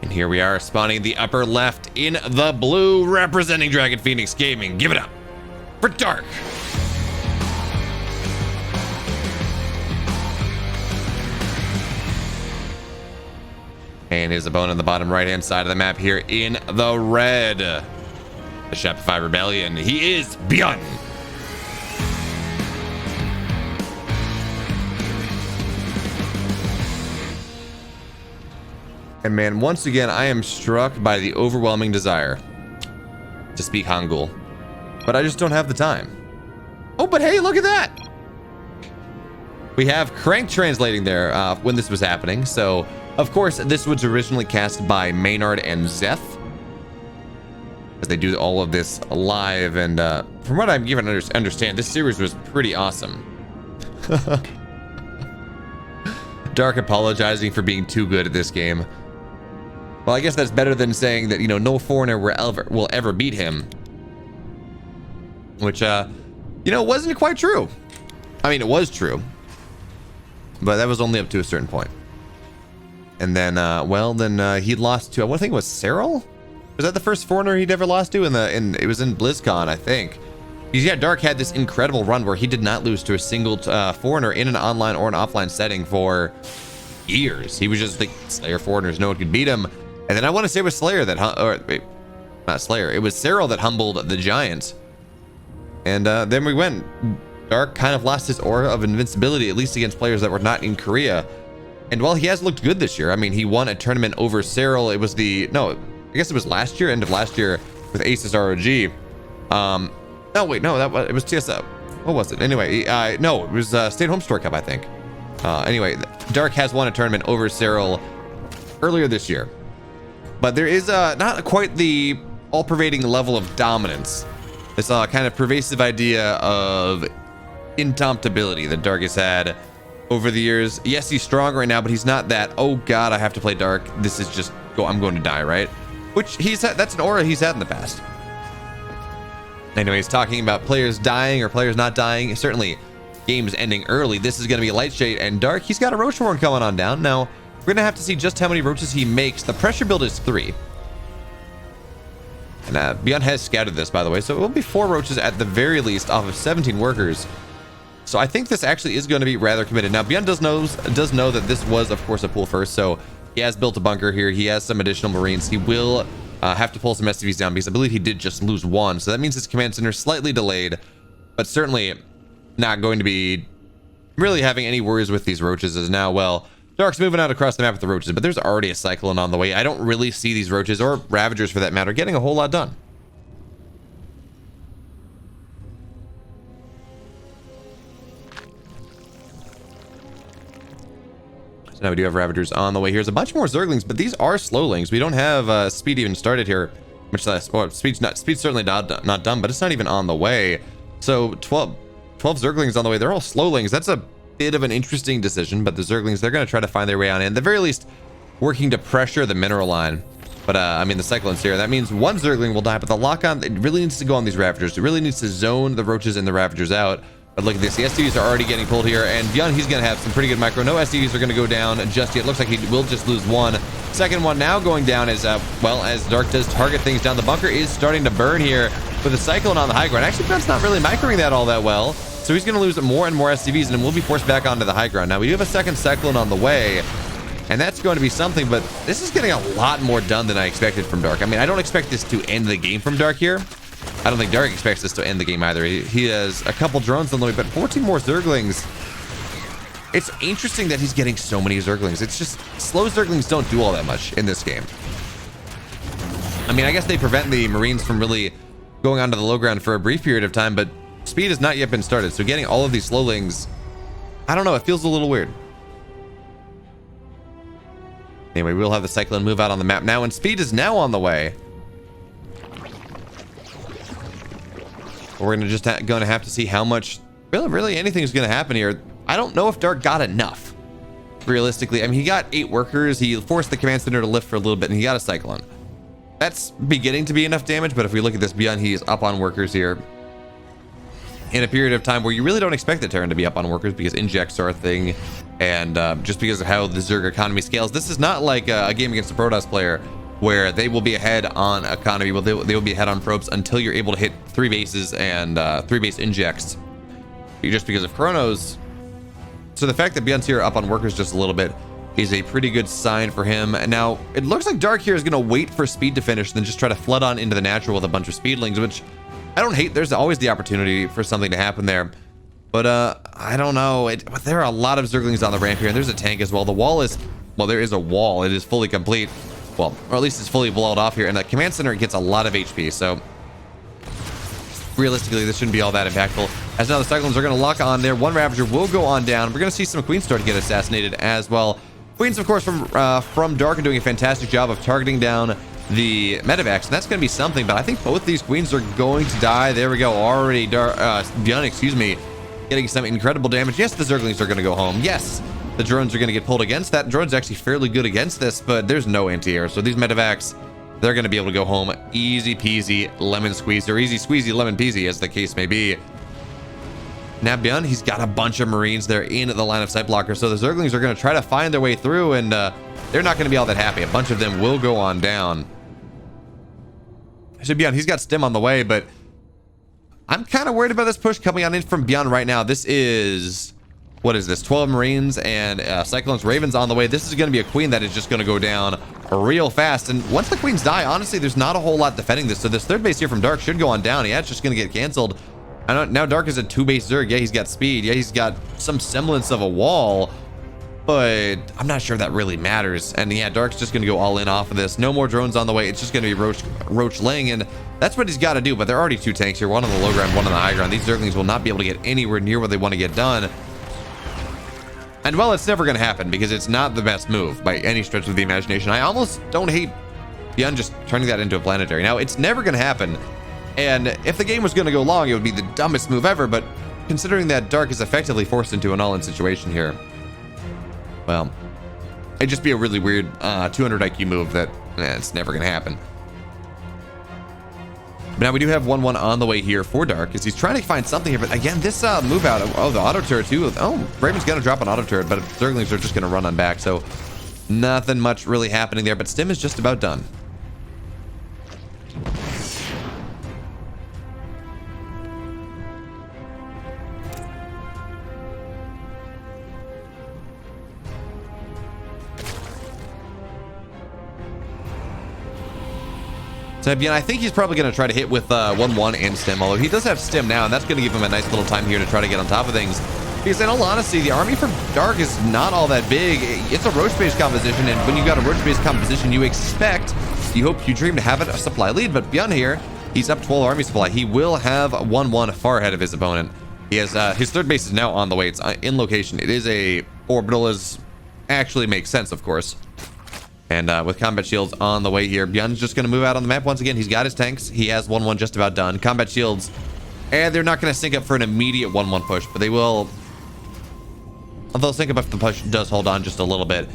And here we are spawning the upper left in the blue, representing Dragon Phoenix Gaming. Give it up for Dark. And his opponent on the bottom right-hand side of the map here in the red, the Shopify Rebellion. He is BYUN. And man, once again, I am struck by the overwhelming desire to speak Hangul, but I just don't have the time. Oh, but hey, look at that. We have Crank translating there when this was happening. So, of course, this was originally cast by Maynard and Zeth, as they do all of this live. And from what I'm given to understand, this series was pretty awesome. Dark apologizing for being too good at this game. Well, I guess that's better than saying that, you know, no foreigner will ever beat him. Which, you know, wasn't quite true. I mean, it was true, but that was only up to a certain point. And then, he lost to, I think it was Cyril? Was that the first foreigner he'd ever lost to? It was in BlizzCon, I think. Because, yeah, Dark had this incredible run where he did not lose to a single foreigner in an online or an offline setting for years. He was just like Slayer foreigners, no one could beat him. And then I want to say it was Slayer that, not Slayer, it was Cyril that humbled the Giant. And then we went. Dark kind of lost his aura of invincibility, at least against players that were not in Korea. And while he has looked good this year, I mean, he won a tournament over Cyril. It was I guess it was last year, end of last year, with Aces ROG. It was TSO. What was it? Anyway, no, it was State Home Store Cup, I think. Anyway, Dark has won a tournament over Cyril earlier this year. But there is not quite the all-pervading level of dominance. This kind of pervasive idea of indomptability that Dark has had over the years. Yes, he's strong right now, but he's not that, oh god, I have to play Dark. This is just, I'm going to die, right? Which that's an aura he's had in the past. Anyway, he's talking about players dying or players not dying. Certainly, games ending early. This is going to be a light shade, and Dark, he's got a Roach Horn coming on down. Now, we're going to have to see just how many roaches he makes. The pressure build is 3. And BYUN has scouted this, by the way, so it will be 4 roaches at the very least off of 17 workers. So I think this actually is going to be rather committed. Now, BYUN does know that this was, of course, a pool first, so he has built a bunker here. He has some additional Marines. He will have to pull some SCVs down because I believe he did just lose 1. So that means his command center is slightly delayed, but certainly not going to be really having any worries with these roaches as now, well, Dark's moving out across the map with the roaches, but there's already a Cyclone on the way. I don't really see these roaches, or Ravagers for that matter, getting a whole lot done. So now we do have Ravagers on the way. Here's a bunch more Zerglings, but these are Slowlings. We don't have speed even started here. Much less, well, speed's certainly not done, but it's not even on the way. So 12 Zerglings on the way. They're all Slowlings. That's a bit of an interesting decision, but the Zerglings, they're going to try to find their way on in. At the very least, working to pressure the mineral line. But I mean, the Cyclone's here. That means 1 Zergling will die, but the lock-on, it really needs to go on these Ravagers. It really needs to zone the roaches and the Ravagers out. But look at this, the SCVs are already getting pulled here, and BYUN, he's going to have some pretty good micro. No SCVs are going to go down just yet. Looks like he will just lose 1. Second one now going down as as Dark does target things down. The bunker is starting to burn here with a Cyclone on the high ground. Actually, BYUN's not really microing that all that well. So he's going to lose more and more SCVs, and then we'll be forced back onto the high ground. Now, we do have a second Cyclone on the way, and that's going to be something, but this is getting a lot more done than I expected from Dark. I mean, I don't expect this to end the game from Dark here. I don't think Dark expects this to end the game either. He has a couple drones on the way, but 14 more Zerglings. It's interesting that he's getting so many Zerglings. It's just, slow Zerglings don't do all that much in this game. I mean, I guess they prevent the Marines from really going onto the low ground for a brief period of time, but speed has not yet been started, so getting all of these Slowlings, I don't know, it feels a little weird. Anyway, we'll have the Cyclone move out on the map now, and speed is now on the way. We're gonna just gonna have to see how much, really anything's gonna happen here. I don't know if Dark got enough, realistically. I mean, he got 8 workers, he forced the command center to lift for a little bit, and he got a Cyclone. That's beginning to be enough damage, but if we look at this BYUN, he's up on workers here in a period of time where you really don't expect the Terran to be up on workers because injects are a thing. And just because of how the Zerg economy scales, this is not like a game against a Protoss player where they will be ahead on economy. Well, they will be ahead on probes until you're able to hit 3 bases and 3 base injects. Just because of Chronos. So the fact that BYUN's here up on workers just a little bit is a pretty good sign for him. And now it looks like Dark here is going to wait for speed to finish, then just try to flood on into the natural with a bunch of speedlings, which I don't hate. There's always the opportunity for something to happen there. But I don't know. There are a lot of Zerglings on the ramp here, and there's a tank as well. The wall is, well, there is a wall. It is fully complete. Well, or at least it's fully blowed off here. And the command center gets a lot of HP. So realistically, this shouldn't be all that impactful. As now the Cyclones are going to lock on there. One Ravager will go on down. We're going to see some Queens start to get assassinated as well. Queens, of course, from Dark are doing a fantastic job of targeting down the medevacs, and that's going to be something. But I think both these Queens are going to die. There we go. Already, BYUN, excuse me, getting some incredible damage. Yes, the Zerglings are going to go home. Yes, the drones are going to get pulled against that. Drone's actually fairly good against this, but there's no anti-air. So these medevacs, they're going to be able to go home easy peasy lemon squeeze, or easy squeezy lemon peasy, as the case may be. Now BYUN, he's got a bunch of Marines there in the line of sight blocker, so the Zerglings are going to try to find their way through, and they're not going to be all that happy. A bunch of them will go on down. So BYUN, he's got stim on the way, but I'm kind of worried about this push coming on in from BYUN right now. This is, what is this, 12 Marines and Cyclones, Ravens on the way. This is going to be a Queen that is just going to go down real fast, and once the Queens die, honestly, there's not a whole lot defending this. So this third base here from Dark should go on down. Yeah, it's just going to get canceled. Now Dark is a 2-base Zerg. Yeah, he's got speed. Yeah, he's got some semblance of a wall, but I'm not sure that really matters. And yeah, Dark's just going to go all in off of this. No more drones on the way. It's just going to be Roach Ling, and that's what he's got to do. But there are already 2 tanks here, one on the low ground, one on the high ground. These Zerglings will not be able to get anywhere near where they want to get done. And well, it's never going to happen because it's not the best move by any stretch of the imagination. I almost don't hate BYUN just turning that into a planetary. Now, it's never going to happen. And if the game was going to go long, it would be the dumbest move ever. But considering that Dark is effectively forced into an all-in situation here, well, it'd just be a really weird 200 IQ move that it's never going to happen. But now we do have 1-1 on the way here for Dark as he's trying to find something here. But again, this move out, oh, the auto turret too. Oh, Raven's going to drop an auto turret, but Zerglings are just going to run on back. So nothing much really happening there, but Stim is just about done. So BYUN, I think he's probably going to try to hit with 1-1 and Stim, although he does have Stim now, and that's going to give him a nice little time here to try to get on top of things. Because in all honesty, the army for Dark is not all that big. It's a Roach-based composition, and when you've got a Roach-based composition, you hope, you dream to have a supply lead. But BYUN here, he's up 12 army supply. He will have 1-1 far ahead of his opponent. He has his third base is now on the way. It's in location. It is a orbital, as actually makes sense, of course. And with combat shields on the way here, BYUN's just going to move out on the map once again. He's got his tanks. He has 1-1 just about done. Combat shields, and they're not going to sync up for an immediate 1-1 push, but they will. They'll sync up if the push does hold on just a little bit.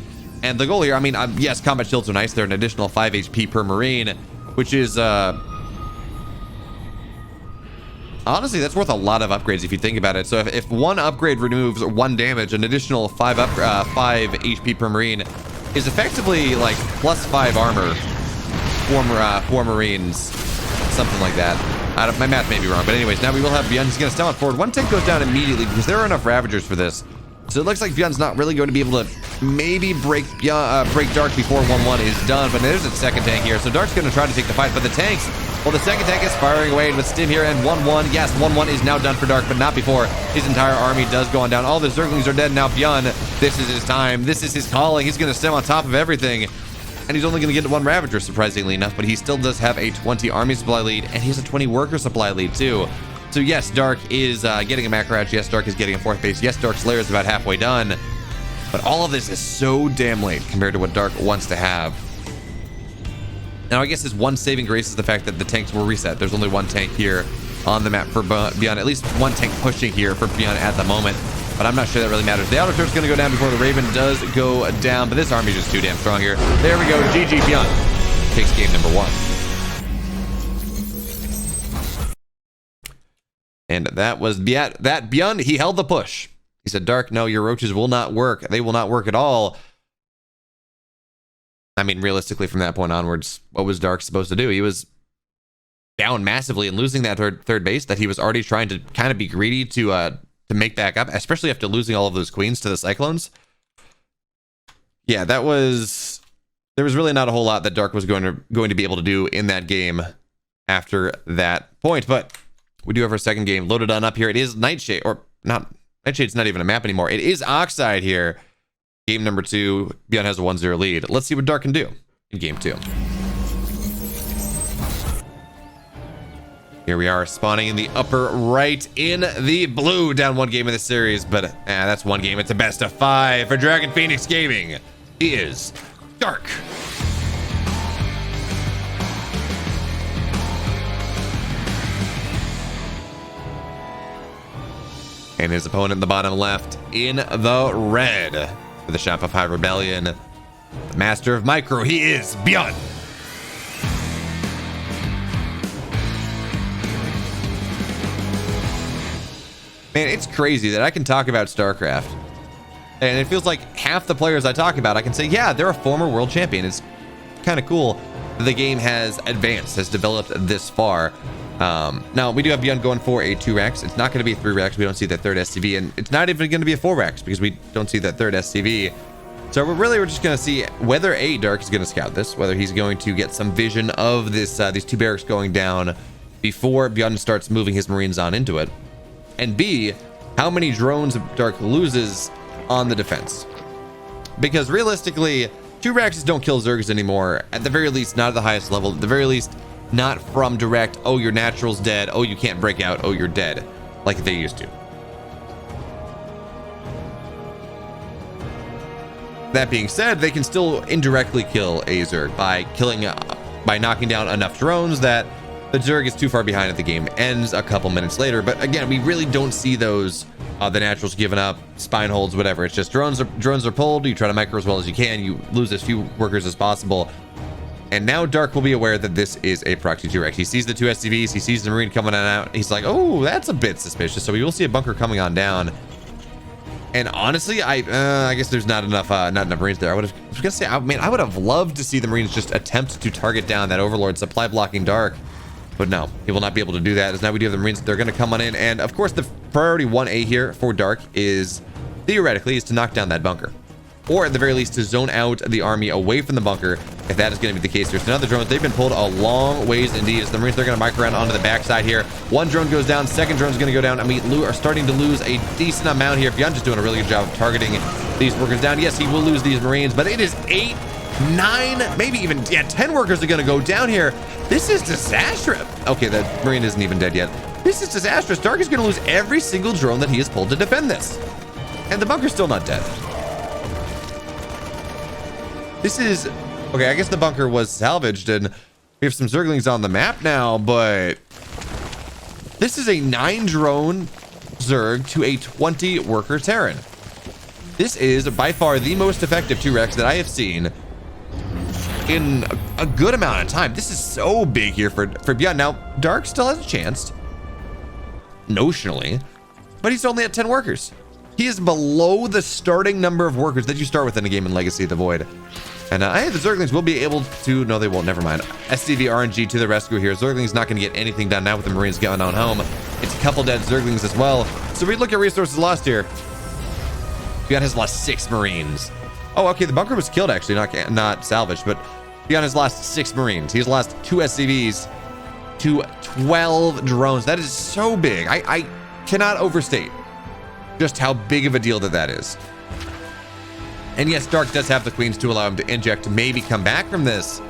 And the goal here, I mean, yes, combat shields are nice. They're an additional 5 HP per Marine, which is honestly, that's worth a lot of upgrades if you think about it. So if one upgrade removes 1 damage, an additional 5 HP per Marine is effectively like +5 armor for Marines, something like that. My math may be wrong, but anyways, now we will have BYUN. He's going to stem on forward. 1 tank goes down immediately because there are enough Ravagers for this. So it looks like BYUN's not really going to be able to maybe break Dark before 1-1 is done, but there's a second tank here. So Dark's going to try to take the fight, but the tanks, well, the second tank is firing away with Stim here, and 1-1. Yes, 1-1 is now done for Dark, but not before his entire army does go on down. All the Zerglings are dead now. BYUN, this is his time. This is his calling. He's going to stem on top of everything. And he's only going to get 1 Ravager, surprisingly enough, but he still does have a 20 army supply lead, and he has a 20 worker supply lead, too. So yes, Dark is getting a macro hatch. Yes, Dark is getting a 4th base. Yes, Dark's lair is about halfway done. But all of this is so damn late compared to what Dark wants to have. Now, I guess his one saving grace is the fact that the tanks were reset. There's only 1 tank here on the map for BYUN. At least 1 tank pushing here for BYUN at the moment. But I'm not sure that really matters. The auto turret's going to go down before the Raven does go down. But this army is just too damn strong here. There we go. GG BYUN takes game number 1. And that was that BYUN. He held the push. He said, Dark, no, your roaches will not work. They will not work at all. I mean, realistically, from that point onwards, what was Dark supposed to do? He was down massively and losing that third base that he was already trying to kind of be greedy to make back up, especially after losing all of those queens to the Cyclones. Yeah, there was really not a whole lot that Dark was going to be able to do in that game after that point. But we do have our second game loaded on up here. It is Nightshade, or not. Nightshade's not even a map anymore. It is Oxide here. Game number 2. BYUN has a 1-0 lead. Let's see what Dark can do in game 2. Here we are, spawning in the upper right in the blue, down 1 game in the series, but that's 1 game. It's a best of 5 for Dragon Phoenix Gaming. He is Dark. And his opponent in the bottom left in the red for the Shopify Rebellion, the master of micro. He is BYUN. Man, it's crazy that I can talk about StarCraft, and it feels like half the players I talk about, I can say, yeah, they're a former world champion. It's kind of cool that the game has advanced, has developed this far. Now, we do have BYUN going for a 2-Rex. It's not going to be a 3-Rex. We don't see that third SCV, and it's not even going to be a 4-Rex because we don't see that third SCV. So we're just going to see whether A, Dark is going to scout this, whether he's going to get some vision of this these 2 barracks going down before BYUN starts moving his Marines on into it, and B, how many drones Dark loses on the defense. Because realistically, 2-Rexes don't kill Zergs anymore, at the very least not at the highest level, at the very least not from direct, oh, your natural's dead, oh, you can't break out, oh, you're dead, like they used to. That being said, they can still indirectly kill a Zerg by knocking down enough drones that the Zerg is too far behind and the game ends a couple minutes later. But again, we really don't see those, the naturals giving up, spine holds, whatever. It's just drones are pulled, you try to micro as well as you can, you lose as few workers as possible. And now Dark will be aware that this is a proxy 2-Rex. He sees the 2 SCVs, he sees the Marine coming on out. He's like, oh, that's a bit suspicious. So we will see a bunker coming on down. And honestly, I guess there's not enough Marines there. I was gonna say, I would have loved to see the Marines just attempt to target down that Overlord supply blocking Dark. But no, he will not be able to do that, as now we do have the Marines. They're gonna come on in. And of course, the priority 1A here for Dark is, theoretically, is to knock down that bunker. Or at the very least to zone out the army away from the bunker. If that is going to be the case, there's another drone. They've been pulled a long ways indeed. As the Marines, they're going to micro around onto the backside here. 1 drone goes down, 2nd drone is going to go down, and we are starting to lose a decent amount here. BYUN just doing a really good job of targeting these workers down. Yes, he will lose these Marines, but it is 8, 9, maybe even 10 workers are going to go down here. This is disastrous. Okay, that Marine isn't even dead yet. This is disastrous. Dark is going to lose every single drone that he has pulled to defend this, and the bunker's still not dead. This is, okay, I guess the bunker was salvaged and we have some Zerglings on the map now, but this is a 9 drone Zerg to a 20 worker Terran. This is by far the most effective 2-Rex that I have seen in a good amount of time. This is so big here for BYUN. Now, Dark still has a chance, notionally, but he's only at 10 workers. He is below the starting number of workers that you start with in a game in Legacy of the Void. And hey, the Zerglings will be able to, no, they won't, never mind. SCV RNG to the rescue here. Zerglings not going to get anything done now with the Marines going on home. It's a couple dead Zerglings as well. So we look at resources lost here. BYUN has lost 6 Marines. Oh, okay, the bunker was killed actually, not salvaged, but BYUN has lost 6 Marines. He's lost 2 SCVs to 12 drones. That is so big. I cannot overstate just how big of a deal that is. And yes, Dark does have the queens to allow him to inject to maybe come back from this,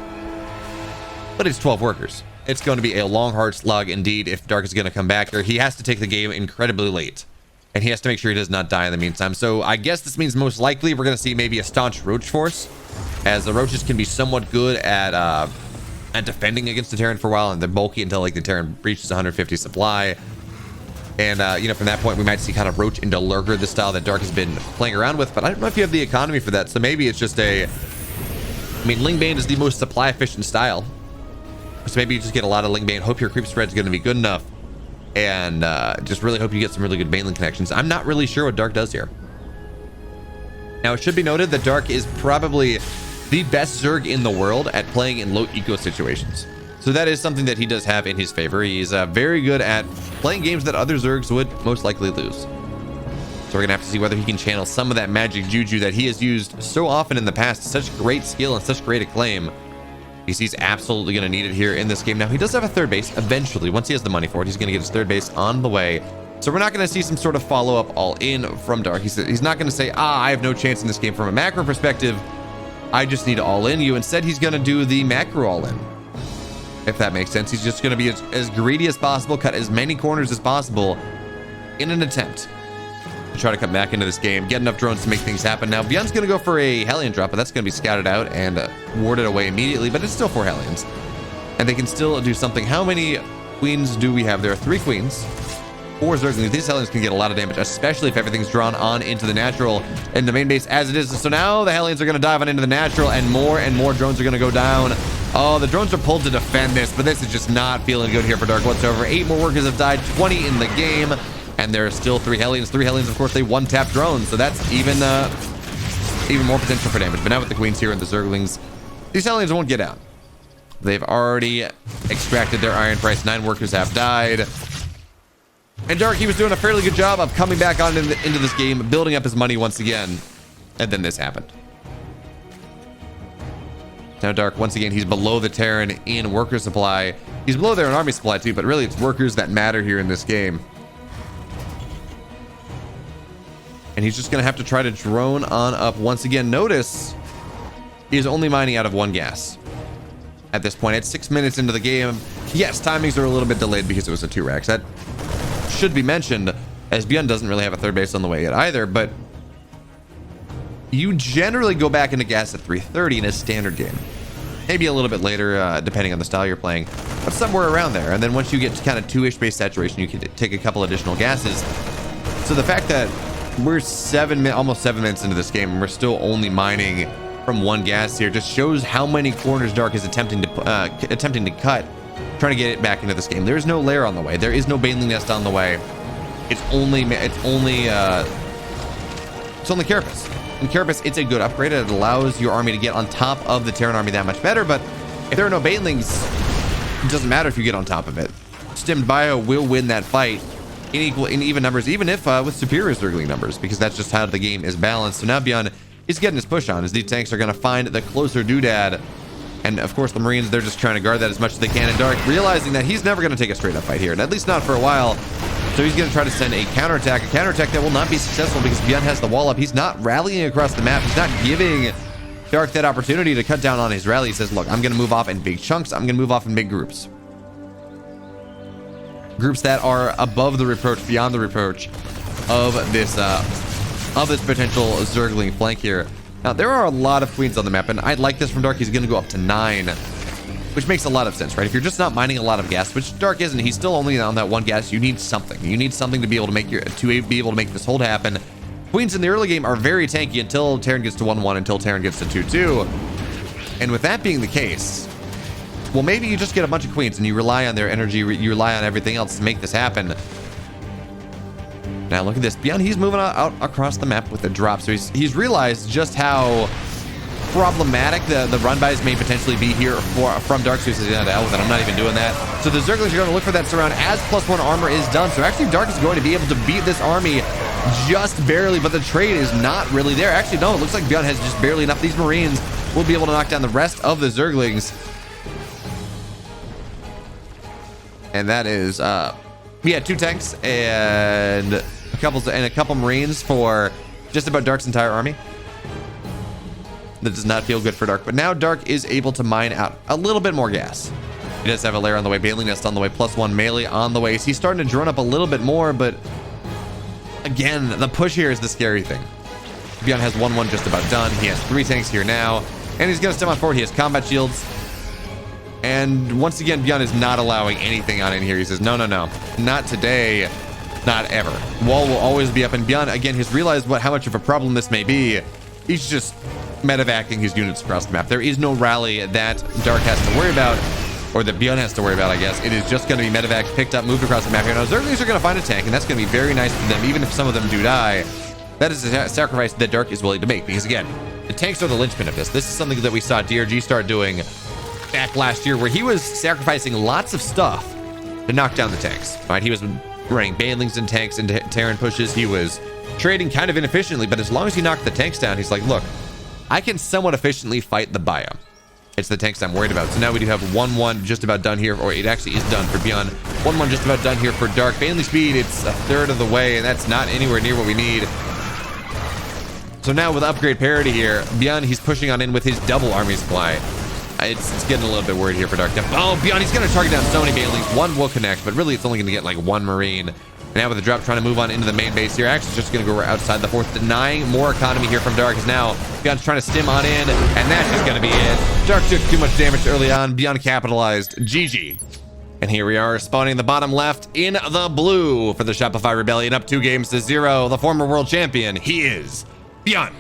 but it's 12 workers. It's going to be a long, hard slug indeed if Dark is going to come back here. He has to take the game incredibly late, and he has to make sure he does not die in the meantime. So I guess this means most likely we're going to see maybe a staunch Roach force, as the Roaches can be somewhat good at defending against the Terran for a while, and they're bulky until like the Terran breaches 150 supply. And, you know, from that point, we might see kind of Roach into Lurker, the style that Dark has been playing around with. But I don't know if you have the economy for that. So maybe it's just I mean, Lingbane is the most supply efficient style. So maybe you just get a lot of Lingbane. Hope your creep spread is going to be good enough And just really hope you get some really good Baneling connections. I'm not really sure what Dark does here. Now, it should be noted that Dark is probably the best Zerg in the world at playing in low eco situations. So that is something that he does have in his favor. He's very good at playing games that other Zergs would most likely lose. So we're gonna have to see whether he can channel some of that magic juju that he has used so often in the past. Such great skill and such great acclaim. He's absolutely gonna need it here in this game. Now, he does have a third base eventually. Once he has the money for it, he's gonna get his third base on the way. So we're not gonna see some sort of follow-up all in from Dark. He's not gonna say, I have no chance in this game from a macro perspective. I just need to all in you. Instead, he's gonna do the macro all in, if that makes sense. He's just gonna be as greedy as possible, cut as many corners as possible in an attempt to try to come back into this game, get enough drones to make things happen. Now, BYUN's gonna go for a Hellion drop, but that's gonna be scouted out and warded away immediately, but it's still 4 Hellions. And they can still do something. How many queens do we have? There are 3 queens. 4 Zerglings. These Hellions can get a lot of damage, especially if everything's drawn on into the natural and the main base as it is. So now the Hellions are going to dive on into the natural, and more drones are going to go down. Oh, the drones are pulled to defend this, but this is just not feeling good here for Dark whatsoever. 8 more workers have died, 20 in the game, and there are still 3 Hellions. 3 Hellions, of course, they one-tap drones, so that's even more potential for damage. But now with the queens here and the Zerglings, these Hellions won't get out. They've already extracted their iron price. 9 workers have died. And Dark, he was doing a fairly good job of coming back on into this game, building up his money once again. And then this happened. Now Dark, once again, he's below the Terran in worker supply. He's below there in army supply too, but really it's workers that matter here in this game. And he's just going to have to try to drone on up once again. Notice he is only mining out of 1 gas at this point. At 6 minutes into the game. Yes, timings are a little bit delayed because it was a 2 racks. That should be mentioned, as BYUN doesn't really have a third base on the way yet either, but you generally go back into gas at 3:30 in a standard game. Maybe a little bit later, depending on the style you're playing, but somewhere around there. And then once you get to kind of 2-ish base saturation, you can take a couple additional gases. So the fact that we're almost 7 minutes into this game and we're still only mining from 1 gas here just shows how many corners Dark is attempting to cut, trying to get it back into this game. There is no lair on the way. There is no Baneling nest on the way. It's only Carapace. And Carapace, it's a good upgrade. It allows your army to get on top of the Terran army that much better. But if there are no Banelings, it doesn't matter if you get on top of it. Stimmed Bio will win that fight in even numbers, even if with superior Zergling numbers, because that's just how the game is balanced. So now BYUN is getting his push on, as these tanks are going to find the closer doodad. And of course, the Marines, they're just trying to guard that as much as they can. And Dark, realizing that he's never going to take a straight up fight here, and at least not for a while. So he's going to try to send a counterattack that will not be successful because BYUN has the wall up. He's not rallying across the map. He's not giving Dark that opportunity to cut down on his rally. He says, look, I'm going to move off in big chunks. I'm going to move off in big groups. Groups that are above the reproach, beyond the reproach of this potential Zergling flank here. Now, there are a lot of queens on the map, and I'd like this from Dark. He's going to go up to 9, which makes a lot of sense, right? If you're just not mining a lot of gas, which Dark isn't, he's still only on that 1 gas. You need something. You need something to be able to make this hold happen. Queens in the early game are very tanky until Terran gets to 1-1, until Terran gets to 2-2. And with that being the case, well, maybe you just get a bunch of queens and you rely on their energy, you rely on everything else to make this happen. Now look at this. BYUN, he's moving out across the map with the drop. So he's realized just how problematic the run-bys may potentially be here from Dark. So he says, yeah, to hell with it. I'm not even doing that. So the Zerglings are going to look for that surround as +1 armor is done. So actually Dark is going to be able to beat this army just barely, but the trade is not really there. Actually, no, it looks like BYUN has just barely enough. These Marines will be able to knock down the rest of the Zerglings. And that is, 2 tanks and a couple Marines for just about Dark's entire army. That does not feel good for Dark, but now Dark is able to mine out a little bit more gas. He does have a lair on the way, Baneling nest on the way, +1 melee on the way. So he's starting to drone up a little bit more, but again, the push here is the scary thing. BYUN has 1-1 just about done. He has 3 tanks here now, and he's going to step on forward. He has combat shields. And once again, BYUN is not allowing anything on in here. He says, no, not today, not ever. Wall will always be up. And BYUN, again, has realized how much of a problem this may be. He's just medevacing his units across the map. There is no rally that Dark has to worry about. or that BYUN has to worry about, I guess. It is just going to be medevac picked up, moved across the map here. Now, Zerglings are going to find a tank, and that's going to be very nice for them, even if some of them do die. That is a sacrifice that Dark is willing to make, because again, the tanks are the linchpin of this. This is something that we saw DRG start doing back last year, where he was sacrificing lots of stuff to knock down the tanks. Right? He was running banelings and tanks into Terran pushes. He was trading kind of inefficiently, but as long as he knocked the tanks down, he's like, look, I can somewhat efficiently fight the biome. It's the tanks I'm worried about. So now we do have 1-1 just about done here, or it actually is done for BYUN. 1-1 just about done here for Dark. Baneley speed, it's a third of the way, and that's not anywhere near what we need. So now with upgrade parity here, BYUN, he's pushing on in with his double army supply. It's getting a little bit worried here for Dark. Oh, BYUN, he's going to target down so many Banelings. One will connect, but really it's only going to get like one Marine. And now with the drop trying to move on into the main base here, actually just going to go outside the fourth, denying more economy here from Dark. Is now BYUN's trying to stim on in, and that's just going to be it. Dark took too much damage early on. BYUN capitalized. GG. And here we are spawning the bottom left in the blue for the Shopify Rebellion, up 2-0. The former world champion, he is BYUN.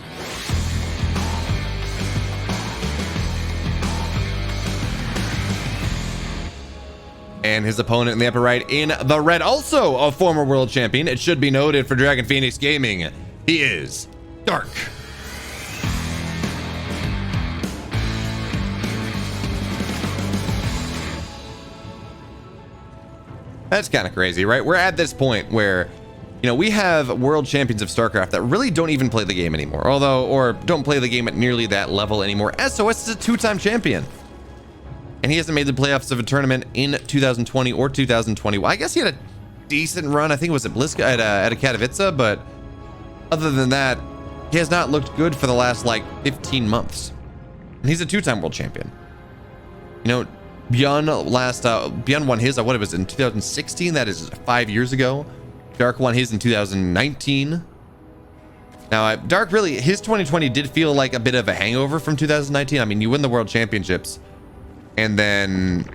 And his opponent in the upper right in the red, also a former world champion. It should be noted for Dragon Phoenix Gaming, he is Dark. That's kind of crazy, right? We're at this point where, you know, we have world champions of StarCraft that really don't even play the game anymore, or don't play the game at nearly that level anymore. SOS is a 2-time champion. And he hasn't made the playoffs of a tournament in 2020 or 2021. I guess he had a decent run. I think it was at BlizzCon at a Katowice, but other than that, he has not looked good for the last like 15 months. And he's a 2-time world champion. You know, BeoMulf won his, what it was in 2016. That is 5 years ago. Dark won his in 2019. Now, Dark really, his 2020 did feel like a bit of a hangover from 2019. I mean, you win the world championships, and then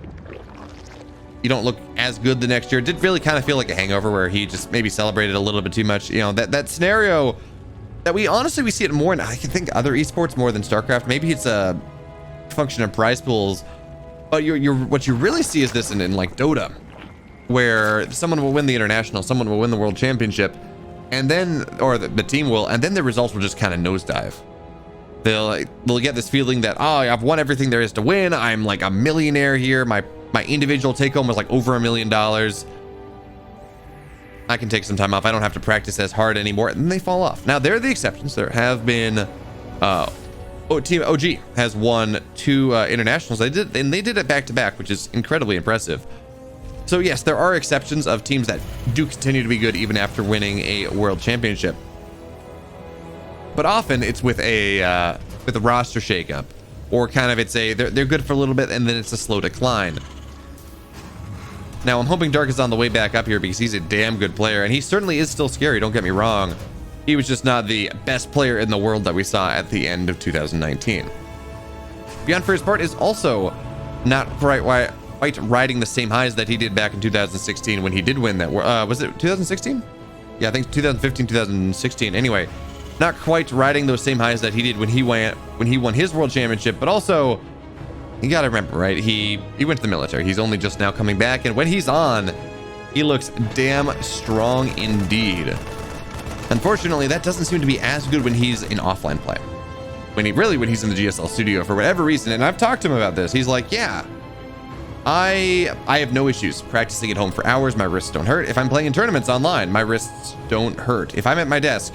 you don't look as good the next year. It did really kind of feel like a hangover where he just maybe celebrated a little bit too much. You know, that scenario that we see it more in, I can think, other esports more than StarCraft. Maybe it's a function of prize pools, but what you really see is this in like Dota, where someone will win the international, someone will win the world championship, and then, or the team will, and then the results will just kind of nosedive. They'll get this feeling that, oh, I've won everything there is to win. I'm like a millionaire here. My individual take home was like over $1 million. I can take some time off. I don't have to practice as hard anymore. And they fall off. Now, they're the exceptions. There have been, Team OG has won 2 internationals. They did it back to back, which is incredibly impressive. So yes, there are exceptions of teams that do continue to be good even after winning a world championship. But often it's with a roster shakeup, or kind of they're good for a little bit and then it's a slow decline. Now I'm hoping Dark is on the way back up here because he's a damn good player, and he certainly is still scary, don't get me wrong. He was just not the best player in the world that we saw at the end of 2019. BeoMulf for his part is also not quite riding the same highs that he did back in 2016 when he did win that. Was it 2016? Yeah, I think 2015, 2016. Anyway, not quite riding those same highs that he did when he won his world championship, but also you gotta remember, right? He went to the military. He's only just now coming back, and when he's on, he looks damn strong indeed. Unfortunately, that doesn't seem to be as good when he's in offline play. When he's in the GSL studio for whatever reason, and I've talked to him about this. He's like, yeah, I have no issues practicing at home for hours. My wrists don't hurt. If I'm playing in tournaments online, my wrists don't hurt. If I'm at my desk,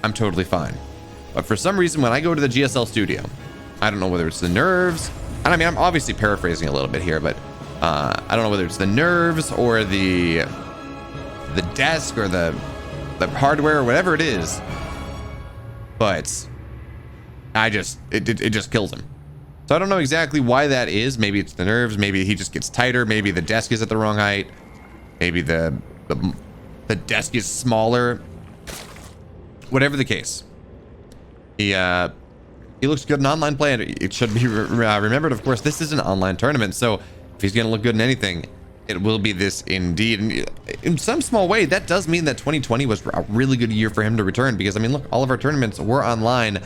I'm totally fine. But for some reason, when I go to the GSL studio, I don't know whether it's the nerves. I mean, I'm obviously paraphrasing a little bit here, but I don't know whether it's the nerves or the desk or the hardware or whatever it is. But it just kills him. So I don't know exactly why that is. Maybe it's the nerves. Maybe he just gets tighter. Maybe the desk is at the wrong height. Maybe the desk is smaller. Whatever the case, he looks good in online play, and it should be remembered, of course, this is an online tournament, so if he's going to look good in anything, it will be this indeed. And in some small way, that does mean that 2020 was a really good year for him to return, because I mean, look, all of our tournaments were online.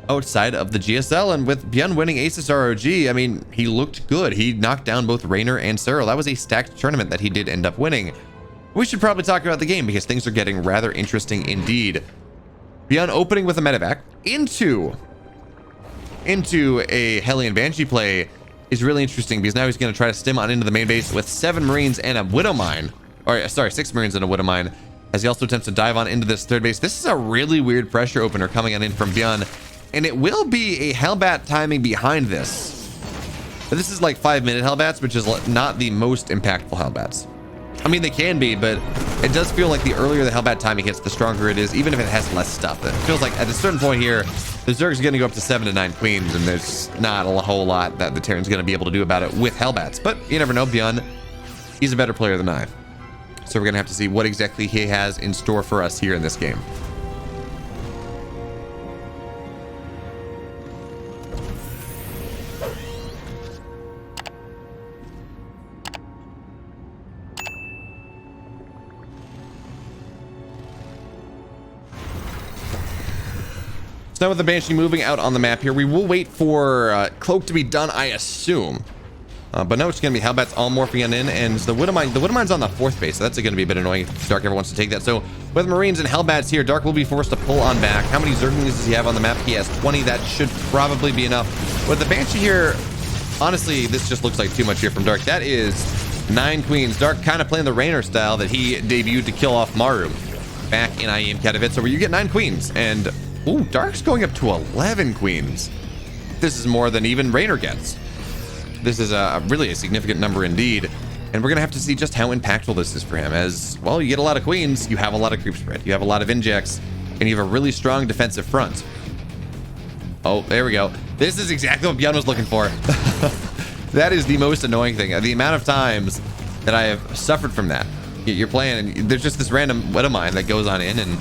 outside of the GSL. And with BYUN winning Aces ROG, I mean, he looked good. He knocked down both Raynor and Cyril. That was a stacked tournament that he did end up winning. We should probably talk about the game because things are getting rather interesting indeed. BYUN opening with a medevac into a Hellion Banshee play is really interesting because now he's going to try to stim on into the main base with 7 Marines and a Widow Mine. Or, sorry, 6 Marines and a Widow Mine, as he also attempts to dive on into this third base. This is a really weird pressure opener coming on in from BYUN, and it will be a Hellbat timing behind this. But this is like 5-minute Hellbats, which is not the most impactful Hellbats. I mean, they can be, but it does feel like the earlier the Hellbat timing hits, the stronger it is, even if it has less stuff. It feels like at a certain point here, the Zerg's going to go up to 7 to 9 Queens, and there's not a whole lot that the Terran's going to be able to do about it with Hellbats. But you never know, BYUN, he's a better player than I. So we're going to have to see what exactly he has in store for us here in this game. So now with the Banshee moving out on the map here, we will wait for Cloak to be done, I assume. But no, it's going to be Hellbats all morphing in, and the Widow Mine's on the 4th base, so that's going to be a bit annoying if Dark ever wants to take that. So with Marines and Hellbats here, Dark will be forced to pull on back. How many Zerglings does he have on the map? He has 20. That should probably be enough. With the Banshee here, honestly, this just looks like too much here from Dark. That is 9 Queens. Dark kind of playing the Raynor style that he debuted to kill off Maru back in IEM Katowice, where you get 9 Queens. And, ooh, Dark's going up to 11 Queens. This is more than even Raynor gets. This is really a significant number indeed, and we're gonna have to see just how impactful this is for him. As well, you get a lot of Queens, you have a lot of creep spread, you have a lot of injects, and you have a really strong defensive front. Oh, there we go. This is exactly what BYUN was looking for. That is the most annoying thing. The amount of times that I have suffered from that. You're playing, and there's just this random Widow Mine that goes on in, and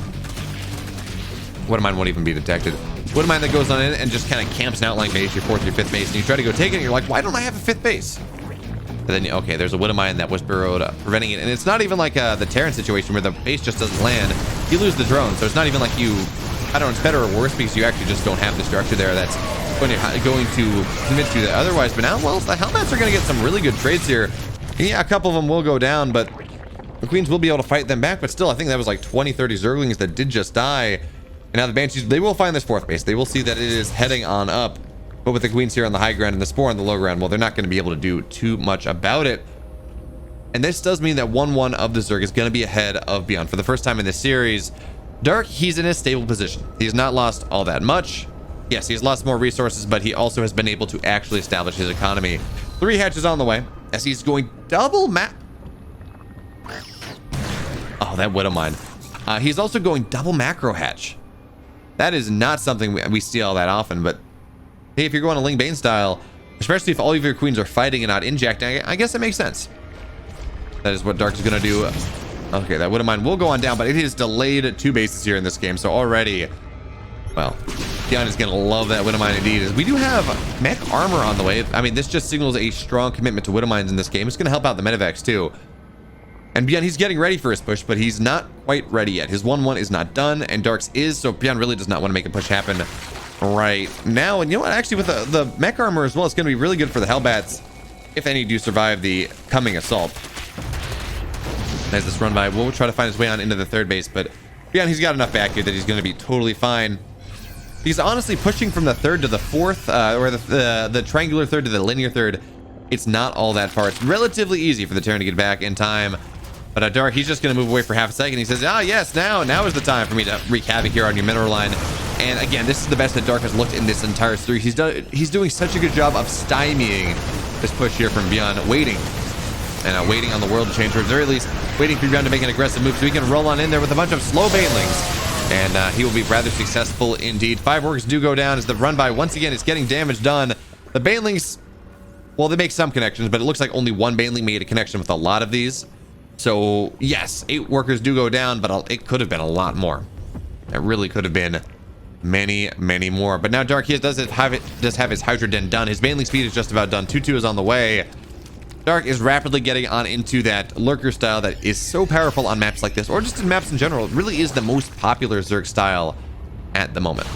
Widow Mine won't even be detected. Widow Mine that goes on in and just kind of camps an outlying base, your 4th, your 5th base, and you try to go take it, and you're like, why don't I have a 5th base? And then, okay, there's a Widow Mine that was burrowed up, preventing it. And it's not even like the Terran situation where the base just doesn't land. You lose the drone, so it's not even like you, I don't know, it's better or worse because you actually just don't have the structure there that's going to convince you that otherwise. But now, well, the Hellbats are going to get some really good trades here. Yeah, a couple of them will go down, but the Queens will be able to fight them back. But still, I think that was like 20, 30 Zerglings that did just die. And now the Banshees, they will find this 4th base. They will see that it is heading on up. But with the Queens here on the high ground and the Spore on the low ground, well, they're not going to be able to do too much about it. And this does mean that 1-1 of the Zerg is going to be ahead of BYUN for the first time in this series. Dark, he's in a stable position. He's not lost all that much. Yes, he's lost more resources, but he also has been able to actually establish his economy. 3 hatches on the way as he's going double map. Oh, that Widow Mine. He's also going double macro hatch. That is not something we see all that often, but hey, if you're going a Ling Bane style, especially if all of your Queens are fighting and not injecting, I guess it makes sense. That is what Dark is going to do. Okay, that Widow Mine will go on down, but it is delayed 2 bases here in this game, so already, well, BYUN is going to love that Widow Mine indeed. We do have mech armor on the way. I mean, this just signals a strong commitment to Widow Mines in this game. It's going to help out the medevacs too. And BYUN, he's getting ready for his push, but he's not quite ready yet. His 1-1 is not done, and Dark's is, so BYUN really does not want to make a push happen right now. And you know what? Actually, with the mech armor as well, it's going to be really good for the Hellbats, if any do survive the coming assault. As this run by, we'll try to find his way on into the 3rd base, but BYUN, he's got enough back here that he's going to be totally fine. He's honestly pushing from the 3rd to the 4th, or the triangular 3rd to the linear 3rd. It's not all that far. It's relatively easy for the Terran to get back in time. But Dark, he's just going to move away for half a second. He says, ah, yes, now is the time for me to wreak havoc here on your mineral line. And again, this is the best that Dark has looked in this entire series. He's doing such a good job of stymieing this push here from BYUN, waiting on the world to change, or at the very least, waiting for BYUN to make an aggressive move so he can roll on in there with a bunch of slow banelings. And he will be rather successful indeed. 5 orcs do go down as the run by once again is getting damage done. The banelings, well, they make some connections, but it looks like only 1 baneling made a connection with a lot of these. So yes, 8 workers do go down, but it could have been a lot more. It really could have been many, many more. But now Dark, he does have his Hydra Den done. His baneling speed is just about done. 2-2 is on the way. Dark is rapidly getting on into that lurker style that is so powerful on maps like this, or just in maps in general. It really is the most popular Zerg style at the moment.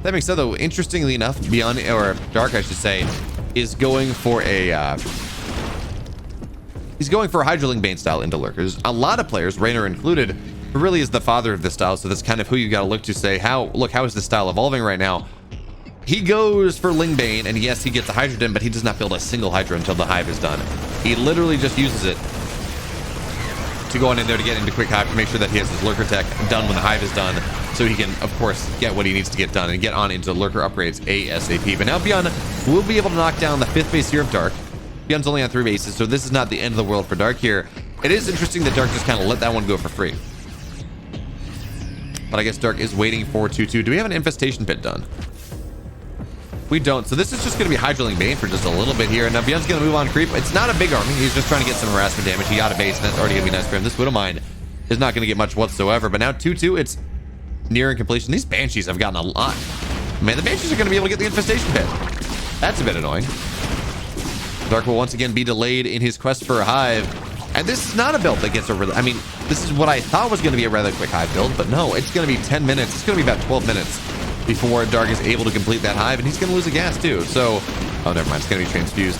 That being said, though, interestingly enough, BYUN, or Dark, I should say, is going for a he's going for a Hydroling Bane style into lurkers. A lot of players, Raynor included, who really is the father of this style, so that's kind of who you got to look to say, how is this style evolving right now? He goes for Lingbane, and yes, he gets a Hydra Den, but he does not build a single Hydra until the Hive is done. He literally just uses it to go on in there to get into Quick Hive to make sure that he has his Lurker tech done when the Hive is done, so he can, of course, get what he needs to get done and get on into Lurker upgrades ASAP. But now BYUN will be able to knock down the 5th base here of Dark. BYUN's only on 3 bases, so this is not the end of the world for Dark here. It is interesting that Dark just kind of let that one go for free. But I guess Dark is waiting for 2-2. Do we have an Infestation Pit done? We don't. So this is just going to be Hydroling Bane for just a little bit here. And now BYUN's going to move on creep. It's not a big army. He's just trying to get some harassment damage. He got a base, and that's already going to be nice for him. This Widowmine is not going to get much whatsoever. But now 2-2, it's nearing completion. These Banshees have gotten a lot. Man, the Banshees are going to be able to get the Infestation Pit. That's a bit annoying. Dark will once again be delayed in his quest for a Hive. And this is not a build that gets a really... I mean, this is what I thought was going to be a rather quick Hive build. But no, it's going to be 10 minutes. It's going to be about 12 minutes before Dark is able to complete that Hive, and he's going to lose a gas too. So, oh, never mind. It's going to be transfused.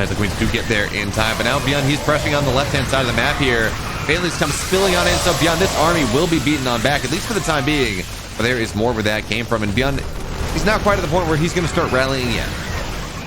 As the Queens do get there in time, but now BYUN, he's pressing on the left-hand side of the map here. Bailey's come spilling on in, so BYUN, this army will be beaten on back, at least for the time being. But there is more where that came from, and BYUN, he's not quite at the point where he's going to start rallying yet.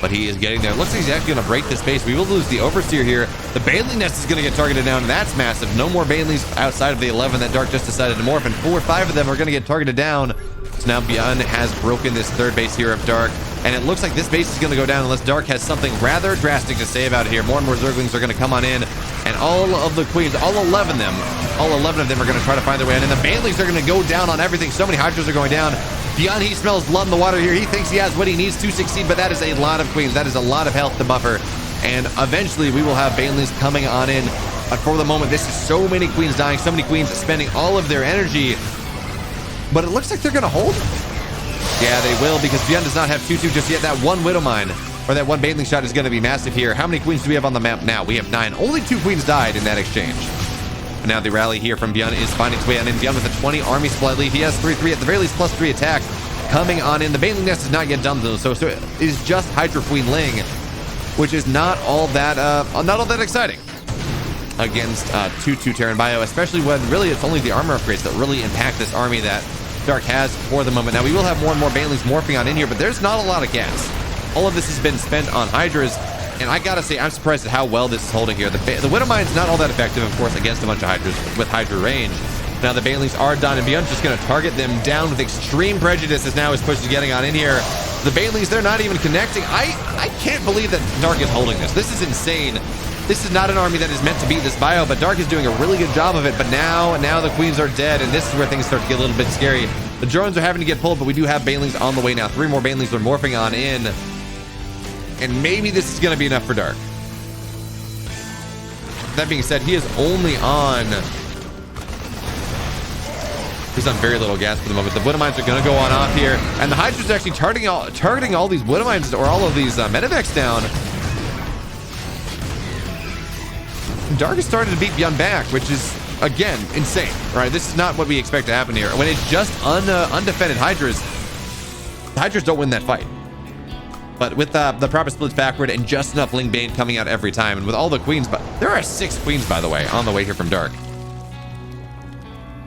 But he is getting there. Looks like he's actually going to break this base. We will lose the Overseer here. The Bailey nest is going to get targeted down, and that's massive. No more Baileys outside of the 11 that Dark just decided to morph, and 4 or 5 of them are going to get targeted down. So now BYUN has broken this 3rd base here of Dark, and it looks like this base is going to go down unless Dark has something rather drastic to say about it here. More and more Zerglings are going to come on in, and all of the Queens, all 11 of them are going to try to find their way in, and the Baileys are going to go down on everything. So many Hydras are going down. BYUN, he smells blood in the water here. He thinks he has what he needs to succeed, but that is a lot of Queens. That is a lot of health to buffer. And eventually we will have Baileys coming on in. But for the moment, this is so many Queens dying, so many Queens spending all of their energy. But it looks like they're going to hold. Yeah, they will, because BYUN does not have 2-2 just yet. That one Widowmine, or that one Baneling shot, is going to be massive here. How many Queens do we have on the map now? We have 9. Only 2 Queens died in that exchange. But now the rally here from BYUN is finding its way on in. BYUN with a 20 army split lead. He has 3-3 at the very least, plus 3 attack coming on in. The Baneling nest is not yet done though, so it is just Hydra Queen Ling, which is not all that exciting against 2-2 Terran Bio, especially when really it's only the armor upgrades that really impact this army that Dark has for the moment. Now we will have more and more Banelings morphing on in here, but there's not a lot of gas. All of this has been spent on Hydras, and I gotta say, I'm surprised at how well this is holding here. The Widowmine's not all that effective, of course, against a bunch of Hydras with Hydra range. Now the Banelings are done, and BYUN's just gonna target them down with extreme prejudice as now his push is getting on in here. The Banelings, they're not even connecting. I can't believe that Dark is holding this. This is insane. This is not an army that is meant to beat this bio, but Dark is doing a really good job of it. But now the Queens are dead, and this is where things start to get a little bit scary. The drones are having to get pulled, but we do have Banelings on the way now. 3 more Banelings are morphing on in. And maybe this is going to be enough for Dark. That being said, he is only on... He's on very little gas for the moment. The Widowmines are going to go on off here. And the Hydra's actually targeting all these Widowmines, or all of these Medivacs down. Dark has started to beat BYUN back, which is, again, insane. Right? This is not what we expect to happen here. When it's just undefended Hydras, the Hydras don't win that fight. But with the proper splits backward and just enough Ling Bane coming out every time, and with all the Queens, but there are 6 Queens, by the way, on the way here from Dark.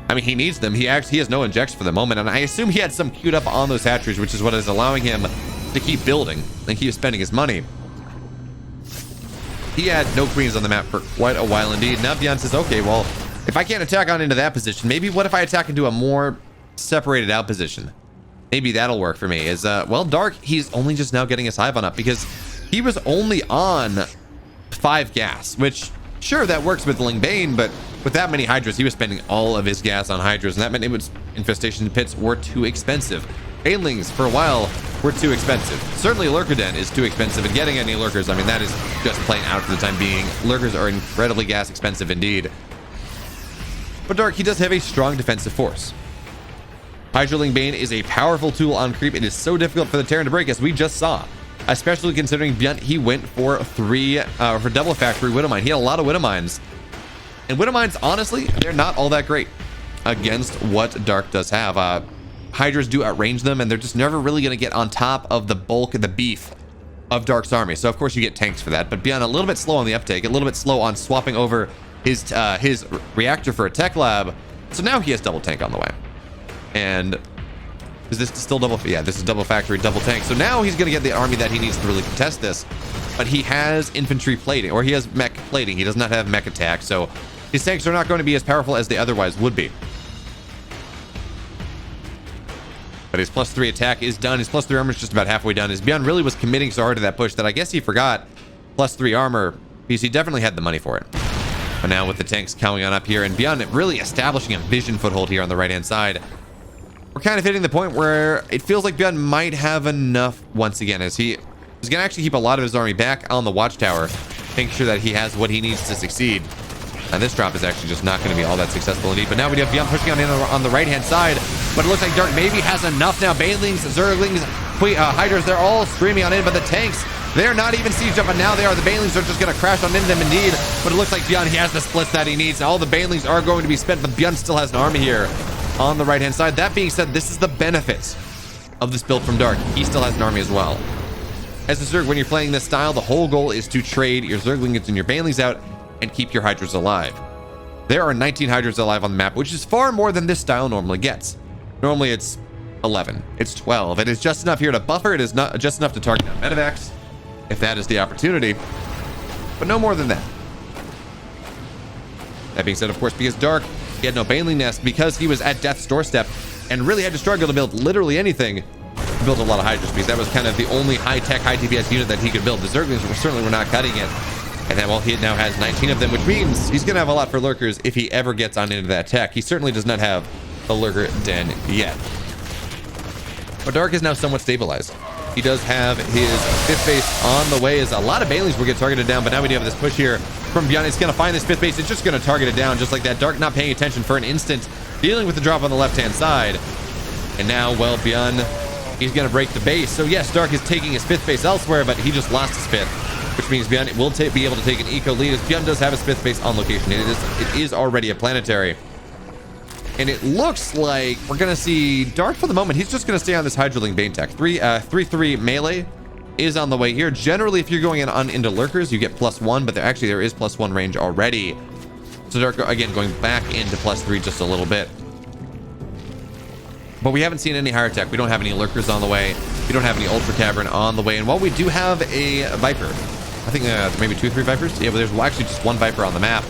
I mean, he needs them. He has no injects for the moment, and I assume he had some queued up on those hatcheries, which is what is allowing him to keep building and keep spending his money. He had no Queens on the map for quite a while indeed. Now BYUN says, okay, well, if I can't attack on into that position, maybe what if I attack into a more separated out position? Maybe that'll work for me. Well, Dark, he's only just now getting his Hive on up because he was only on 5 gas, which, sure, that works with Ling Bane, but with that many Hydras, he was spending all of his gas on Hydras, and that meant infestation pits were too expensive. Banelings, for a while, were too expensive. Certainly Lurker Den is too expensive, and getting any Lurkers, I mean, that is just playing out for the time being. Lurkers are incredibly gas expensive indeed. But Dark, he does have a strong defensive force. Hydroling Bane is a powerful tool on creep. It is so difficult for the Terran to break, as we just saw. Especially considering BYUN, he went for double factory Widowmine. He had a lot of Widowmines. And Widowmines, honestly, they're not all that great against what Dark does have. Hydras do outrange them, and they're just never really going to get on top of the bulk and the beef of Dark's army. So of course you get tanks for that, but BeoMulf a little bit slow on the uptake, a little bit slow on swapping over his reactor for a tech lab. So now he has double tank on the way. And is this still double? Yeah, this is double factory, double tank. So now he's going to get the army that he needs to really contest this. But he has infantry plating, or he has mech plating. He does not have mech attack, so his tanks are not going to be as powerful as they otherwise would be. But his +3 attack is done. His +3 armor is just about halfway done. His BeoMulf really was committing so hard to that push that I guess he forgot +3 armor, because he definitely had the money for it. But now with the tanks coming on up here, and BeoMulf really establishing a vision foothold here on the right-hand side, we're kind of hitting the point where it feels like BeoMulf might have enough once again, as he is going to actually keep a lot of his army back on the watchtower, making sure that he has what he needs to succeed. And this drop is actually just not going to be all that successful indeed. But now we have BeoMulf pushing on in on the right-hand side. But it looks like Dark maybe has enough now. Banelings, Zerglings, Hydras, they're all screaming on in. But the tanks, they're not even sieged up. But now they are. The Banelings are just going to crash on into them indeed. But it looks like BeoMulf, he has the splits that he needs. All the Banelings are going to be spent. But BeoMulf still has an army here on the right-hand side. That being said, this is the benefits of this build from Dark. He still has an army as well. As a Zerg, when you're playing this style, the whole goal is to trade your Zerglings and your Banelings out and keep your Hydras alive. There are 19 Hydras alive on the map, which is far more than this style normally gets. Normally it's 11, it's 12. It is just enough here to buffer. It is not just enough to target down medevacs, if that is the opportunity, but no more than that. That being said, of course, because Dark, he had no Baneling Nest, because he was at death's doorstep and really had to struggle to build literally anything, to build a lot of Hydras, because that was kind of the only high-tech, high DPS unit that he could build. The Zerglings certainly were not cutting it. And then, well, he now has 19 of them, which means he's going to have a lot for lurkers if he ever gets on into that tech. He certainly does not have a lurker den yet. But Dark is now somewhat stabilized. He does have his 5th base on the way, as a lot of Banelings will get targeted down. But now we do have this push here from BeoMulf. It's going to find this 5th base. It's just going to target it down just like that. Dark not paying attention for an instant, dealing with the drop on the left-hand side. And now, well, BeoMulf, he's going to break the base. So yes, Dark is taking his 5th base elsewhere, but he just lost his 5th. Which means BeoMulf will be able to take an eco lead, as BeoMulf does have his 5th base on location. It is already a planetary. And it looks like we're going to see Dark for the moment. He's just going to stay on this Hydraling Bane tech. 3-3 melee is on the way here. Generally, if you're going into lurkers, you get +1, but there is +1 range already. So Dark, again, going back into +3 just a little bit. But we haven't seen any higher tech. We don't have any lurkers on the way. We don't have any Ultra Cavern on the way. And while we do have a Viper, I think maybe 2 or 3 Vipers. Yeah, but there's actually just 1 Viper on the map.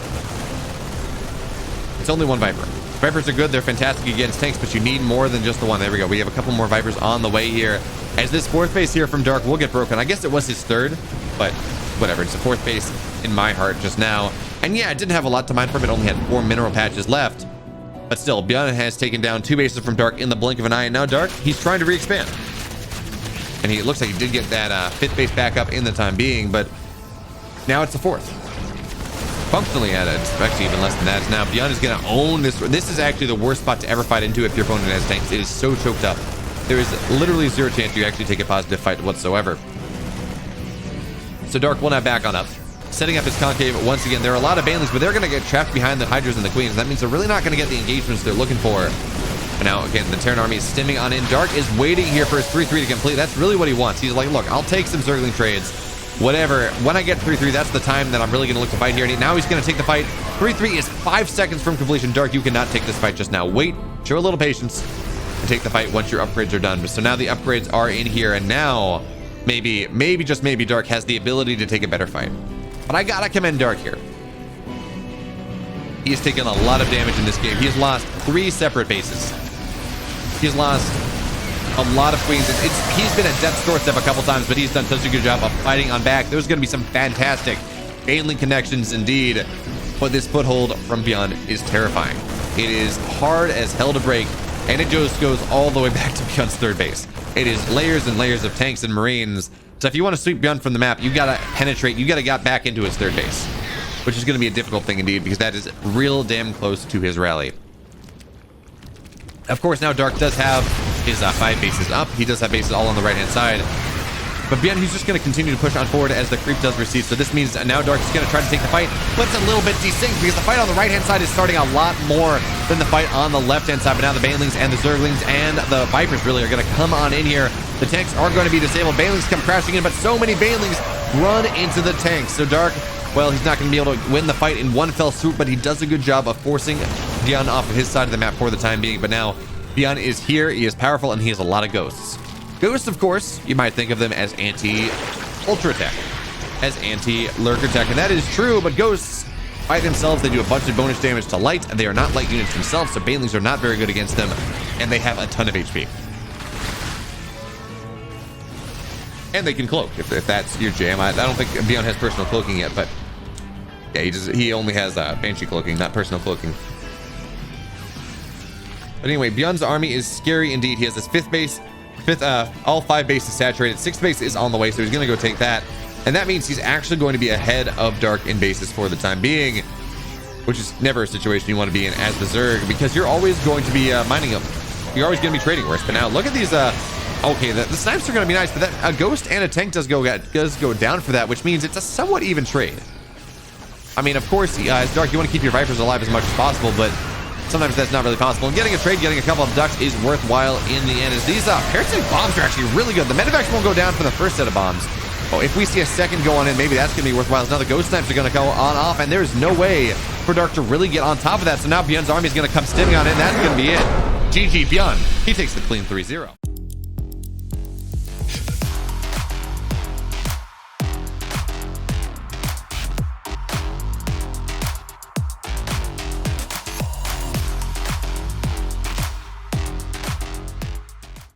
It's only 1 Viper. Vipers are good. They're fantastic against tanks, but you need more than just the one. There we go. We have a couple more Vipers on the way here. As this 4th base here from Dark will get broken. I guess it was his 3rd, but whatever. It's a 4th base in my heart just now. And yeah, it didn't have a lot to mine from it. Only had 4 mineral patches left. But still, BeoMulf has taken down 2 bases from Dark in the blink of an eye. And now Dark, he's trying to re-expand. And it looks like he did get that 5th base back up in the time being, but now it's the 4th. Functionally at it, actually even less than that. Now BeoMulf is going to own this. This is actually the worst spot to ever fight into if your opponent has tanks. It is so choked up. There is literally 0 chance you actually take a positive fight whatsoever. So Dark will now back on up, setting up his concave once again. There are a lot of Banelings, but they're going to get trapped behind the Hydras and the Queens. That means they're really not going to get the engagements they're looking for. But now, again, the Terran army is stimming on in. Dark is waiting here for his 3-3 to complete. That's really what he wants. He's like, look, I'll take some Zergling trades. Whatever. When I get 3-3, that's the time that I'm really going to look to fight here. And now he's going to take the fight. 3-3 is 5 seconds from completion. Dark, you cannot take this fight just now. Wait, show a little patience, and take the fight once your upgrades are done. So now the upgrades are in here, and now maybe, just maybe, Dark has the ability to take a better fight. But I gotta commend Dark here. He has taken a lot of damage in this game. He has lost 3 separate bases. He's lost a lot of queens. He's been at death's doorstep a couple times, but he's done such a good job of fighting on back. There's going to be some fantastic Baneling connections indeed, but this foothold from BeoMulf is terrifying. It is hard as hell to break, and it just goes all the way back to BeoMulf's 3rd base. It is layers and layers of tanks and Marines. So if you want to sweep BeoMulf from the map, you got to penetrate. You got to get back into his 3rd base, which is going to be a difficult thing indeed, because that is real damn close to his rally. Of course, now Dark does have his 5 bases up. He does have bases all on the right-hand side. But BeoMulf, he's just going to continue to push on forward as the creep does recede. So this means now Dark is going to try to take the fight, but it's a little bit desynced because the fight on the right-hand side is starting a lot more than the fight on the left-hand side. But now the Banelings and the Zerglings and the Vipers really are going to come on in here. The tanks are going to be disabled. Banelings come crashing in, but so many Banelings run into the tanks. So Dark, well, he's not going to be able to win the fight in one fell swoop, but he does a good job of forcing ByUN off of his side of the map for the time being. But now ByUN is here, he is powerful, and he has a lot of ghosts. Ghosts, of course, you might think of them as anti-ultra tech, as anti-lurker tech, and that is true, but ghosts by themselves, they do a bunch of bonus damage to light, and they are not light units themselves, so Banelings are not very good against them, and they have a ton of HP. And they can cloak, if that's your jam. I don't think ByUN has personal cloaking yet, but yeah, he only has Banshee cloaking, not personal cloaking. But anyway, ByUN's army is scary indeed. He has his all 5 bases saturated. 6th base is on the way, so he's going to go take that. And that means he's actually going to be ahead of Dark in bases for the time being, which is never a situation you want to be in as the Zerg, because you're always going to be mining them. You're always going to be trading worse. But now look at these. Okay, the snipes are going to be nice, but a ghost and a tank does go down for that, which means it's a somewhat even trade. I mean, of course, as Dark, you want to keep your Vipers alive as much as possible, but sometimes that's not really possible. And getting a trade, getting a couple of ducks is worthwhile in the end, as these parasitic bombs are actually really good. The Medivacs won't go down for the first set of bombs. Oh, if we see a second go on in, maybe that's going to be worthwhile. Now the ghost snipes are going to go on off, and there's no way for Dark to really get on top of that. So now ByUN's army is going to come stimming on in. That's going to be it. GG ByUN. He takes the clean 3-0.